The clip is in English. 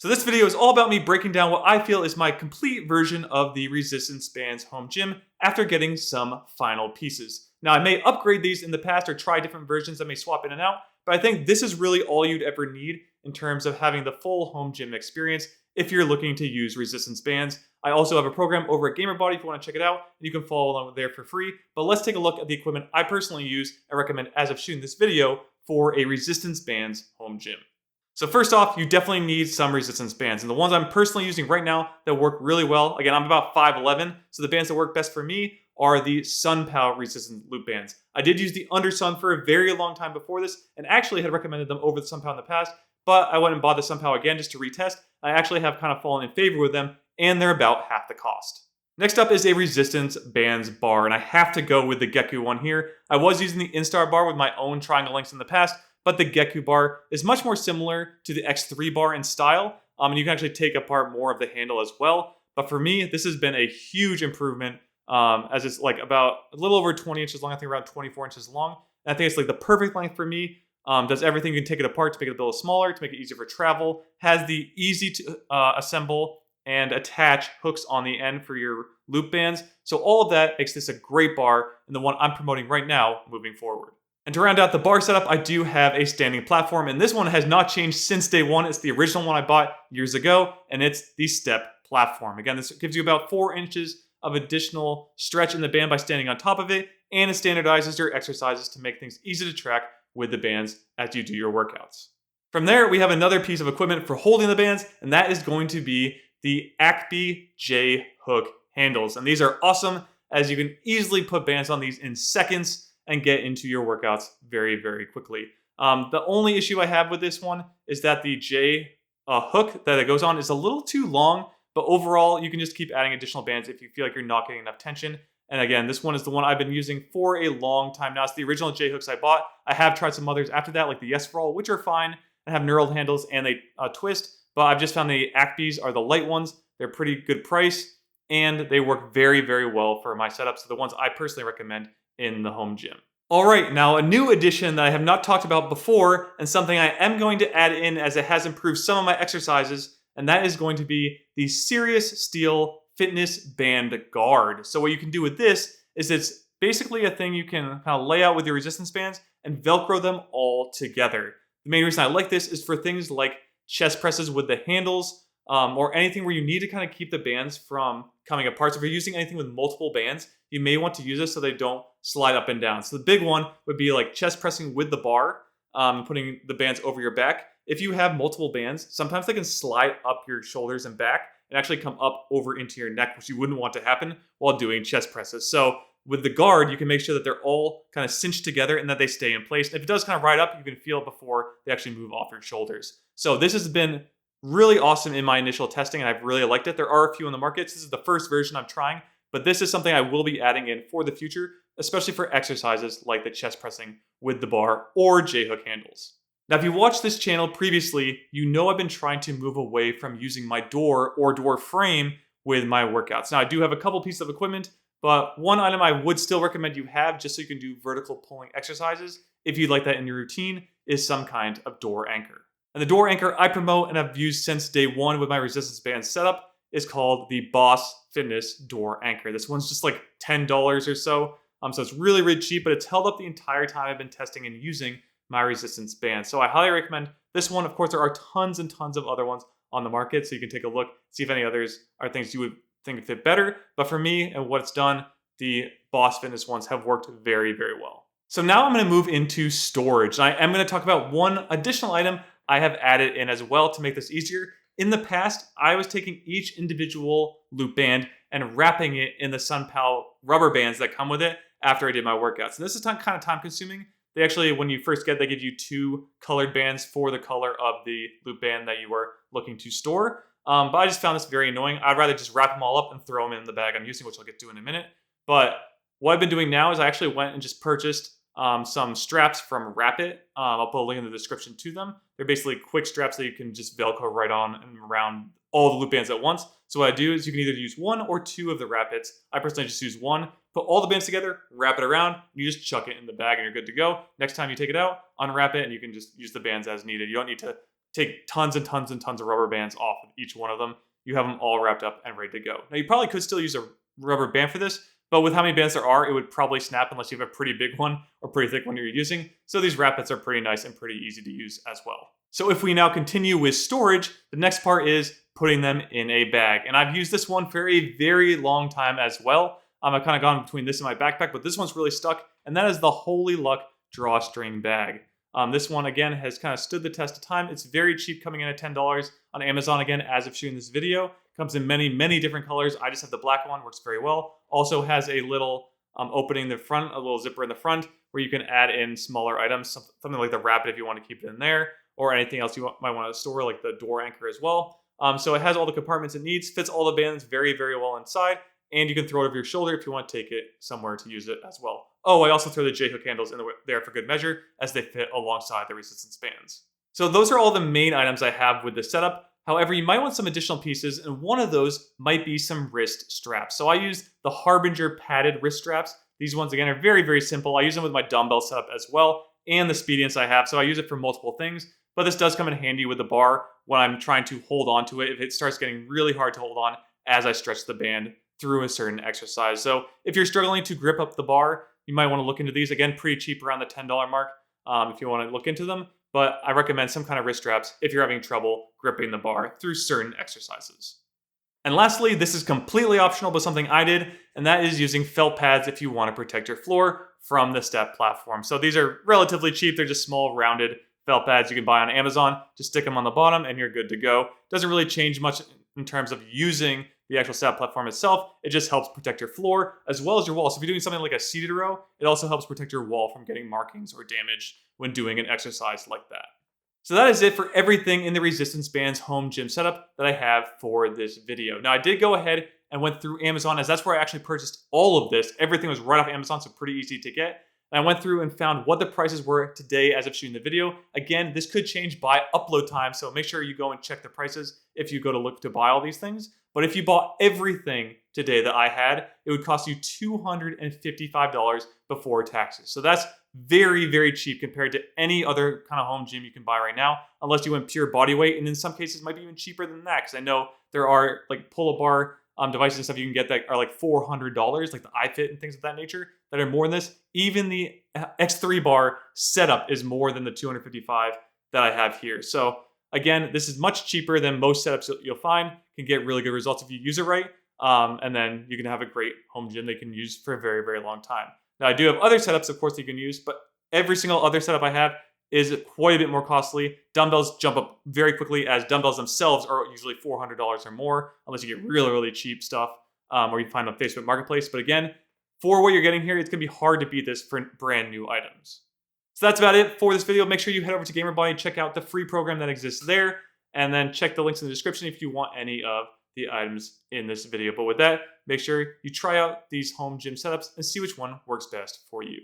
So this video is all about me breaking down what I feel is my complete version of the resistance bands home gym after getting some final pieces. Now I may upgrade these in the past or try different versions that may swap in and out, but I think this is really all you'd ever need in terms of having the full home gym experience if you're looking to use resistance bands. I also have a program over at GamerBody if you want to check it out, and you can follow along there for free. But let's take a look at the equipment I personally use and recommend as of shooting this video for a resistance bands home gym. So first off, you definitely need some resistance bands. And the ones I'm personally using right now that work really well, again, I'm about 5'11", so the bands that work best for me are the Sunpow resistance loop bands. I did use the Undersun for a very long time before this, and actually had recommended them over the Sunpow in the past, but I went and bought the Sunpow again just to retest. I actually have kind of fallen in favor with them, and they're about half the cost. Next up is a resistance bands bar, and I have to go with the GEKU one here. I was using the Instar bar with my own triangle links in the past, but the GEKU bar is much more similar to the X3 bar in style, and you can actually take apart more of the handle as well. But for me, this has been a huge improvement, as it's like about a little over 20 inches long, I think around 24 inches long. And I think it's like the perfect length for me. Does everything. You can take it apart to make it a little smaller, to make it easier for travel. Has the easy to assemble and attach hooks on the end for your loop bands. So all of that makes this a great bar, and the one I'm promoting right now moving forward. And to round out the bar setup, I do have a standing platform, and this one has not changed since day one. It's the original one I bought years ago, and it's the step platform. Again, this gives you about 4 inches of additional stretch in the band by standing on top of it, and it standardizes your exercises to make things easy to track with the bands as you do your workouts. From there, we have another piece of equipment for holding the bands, and that is going to be the ACBEE J hook handles. And these are awesome, as you can easily put bands on these in seconds and get into your workouts very, very quickly. The only issue I have with this one is that the J hook that it goes on is a little too long, but overall, you can just keep adding additional bands if you feel like you're not getting enough tension. And again, this one is the one I've been using for a long time now. It's the original J hooks I bought. I have tried some others after that, like the Yes For All, which are fine and have knurled handles and they twist. But I've just found the ACBEEs are the light ones. They're pretty good price, and they work very, very well for my setup. So the ones I personally recommend in the home gym. All right, now a new addition that I have not talked about before, and something I am going to add in as it has improved some of my exercises, and that is going to be the Serious Steel Fitness Band Guard. So what you can do with this is it's basically a thing you can kind of lay out with your resistance bands and Velcro them all together. The main reason I like this is for things like chest presses with the handles, or anything where you need to kind of keep the bands from coming apart. So if you're using anything with multiple bands, you may want to use this so they don't slide up and down. So the big one would be like chest pressing with the bar, putting the bands over your back. If you have multiple bands, sometimes they can slide up your shoulders and back and actually come up over into your neck, which you wouldn't want to happen while doing chest presses. So with the guard, you can make sure that they're all kind of cinched together and that they stay in place. And if it does kind of ride up, you can feel it before they actually move off your shoulders. So this has been really awesome in my initial testing, and I've really liked it. There are a few on the market. This is the first version I'm trying, but this is something I will be adding in for the future, especially for exercises like the chest pressing with the bar or J-hook handles. Now, if you watched this channel previously, you know I've been trying to move away from using my door or door frame with my workouts. Now, I do have a couple pieces of equipment, but one item I would still recommend you have just so you can do vertical pulling exercises, if you'd like that in your routine, is some kind of door anchor. And the door anchor I promote and I've used since day one with my resistance band setup is called the Boss Fitness Door Anchor. This one's just like $10 or so. So it's really, really cheap, but it's held up the entire time I've been testing and using my resistance band. So I highly recommend this one. Of course, there are tons and tons of other ones on the market, so you can take a look, see if any others are things you would think fit better. But for me and what it's done, the Boss Fitness ones have worked very, very well. So now I'm going to move into storage. And I am going to talk about one additional item I have added in as well to make this easier. In the past, I was taking each individual loop band and wrapping it in the Sunpow rubber bands that come with it after I did my workouts. And this is kind of time consuming. They actually, when you first get, they give you 2 colored bands for the color of the loop band that you are looking to store. But I just found this very annoying. I'd rather just wrap them all up and throw them in the bag I'm using, which I'll get to in a minute. But what I've been doing now is I actually went and just purchased some straps from Rapid. I'll put a link in the description to them. They're basically quick straps that you can just Velcro right on and around all the loop bands at once. So what I do is you can either use 1 or 2 of the Rapids. I personally just use 1. Put all the bands together, wrap it around, and you just chuck it in the bag and you're good to go. Next time you take it out, unwrap it, and you can just use the bands as needed. You don't need to take tons and tons and tons of rubber bands off of each one of them. You have them all wrapped up and ready to go. Now, you probably could still use a rubber band for this, but with how many bands there are, it would probably snap unless you have a pretty big one or pretty thick one you're using. So these wrap bits are pretty nice and pretty easy to use as well. So if we now continue with storage, the next part is putting them in a bag. And I've used this one for a very long time as well. I've kind of gone between this and my backpack, but this one's really stuck, and that is the Holyluck Drawstring Bag. This one, again, has kind of stood the test of time. It's very cheap, coming in at $10 on Amazon, again, as of shooting this video. Comes in many, many different colors. I just have the black one, works very well. Also has a little opening in the front, a little zipper in the front, where you can add in smaller items, something like the rabbit if you want to keep it in there, or anything else you might want to store, like the door anchor as well. So it has all the compartments it needs, fits all the bands very, very well inside, and you can throw it over your shoulder if you want to take it somewhere to use it as well. Oh, I also throw the GEKU candles in there for good measure, as they fit alongside the resistance bands. So those are all the main items I have with the setup. However, you might want some additional pieces, and one of those might be some wrist straps. So I use the Harbinger padded wrist straps. These ones, again, are very, very simple. I use them with my dumbbell setup as well, and the Speedience I have, so I use it for multiple things. But this does come in handy with the bar when I'm trying to hold on to it if it starts getting really hard to hold on as I stretch the band through a certain exercise. So if you're struggling to grip up the bar, you might want to look into these. Again, pretty cheap, around the $10 mark, if you want to look into them. But I recommend some kind of wrist straps if you're having trouble gripping the bar through certain exercises. And lastly, this is completely optional, but something I did, and that is using felt pads if you want to protect your floor from the step platform. So these are relatively cheap. They're just small, rounded felt pads you can buy on Amazon. Just stick them on the bottom and you're good to go. Doesn't really change much in terms of using the actual step platform itself. It just helps protect your floor as well as your wall. So if you're doing something like a seated row, it also helps protect your wall from getting markings or damage when doing an exercise like that. So that is it for everything in the Resistance Bands home gym setup that I have for this video. Now, I did go ahead and went through Amazon, as that's where I actually purchased all of this. Everything was right off Amazon, so pretty easy to get. And I went through and found what the prices were today as of shooting the video. Again, this could change by upload time, so make sure you go and check the prices if you go to look to buy all these things. But if you bought everything today that I had, it would cost you $255 before taxes. So that's very, very cheap compared to any other kind of home gym you can buy right now, unless you went pure body weight. And in some cases, might be even cheaper than that, because I know there are like pull-up bar devices and stuff you can get that are like $400, like the iFit and things of that nature, that are more than this. Even the X3 bar setup is more than the $255 that I have here. So again, this is much cheaper than most setups you'll find. Can get really good results if you use it right. And then you can have a great home gym they can use for a very, very long time. Now, I do have other setups, of course, that you can use, but every single other setup I have is quite a bit more costly. Dumbbells jump up very quickly, as dumbbells themselves are usually $400 or more, unless you get really, really cheap stuff or you find on Facebook Marketplace. But again, for what you're getting here, it's going to be hard to beat this for brand new items. So that's about it for this video. Make sure you head over to GamerBody, check out the free program that exists there, and then check the links in the description if you want any of the items in this video. But with that, make sure you try out these home gym setups and see which one works best for you.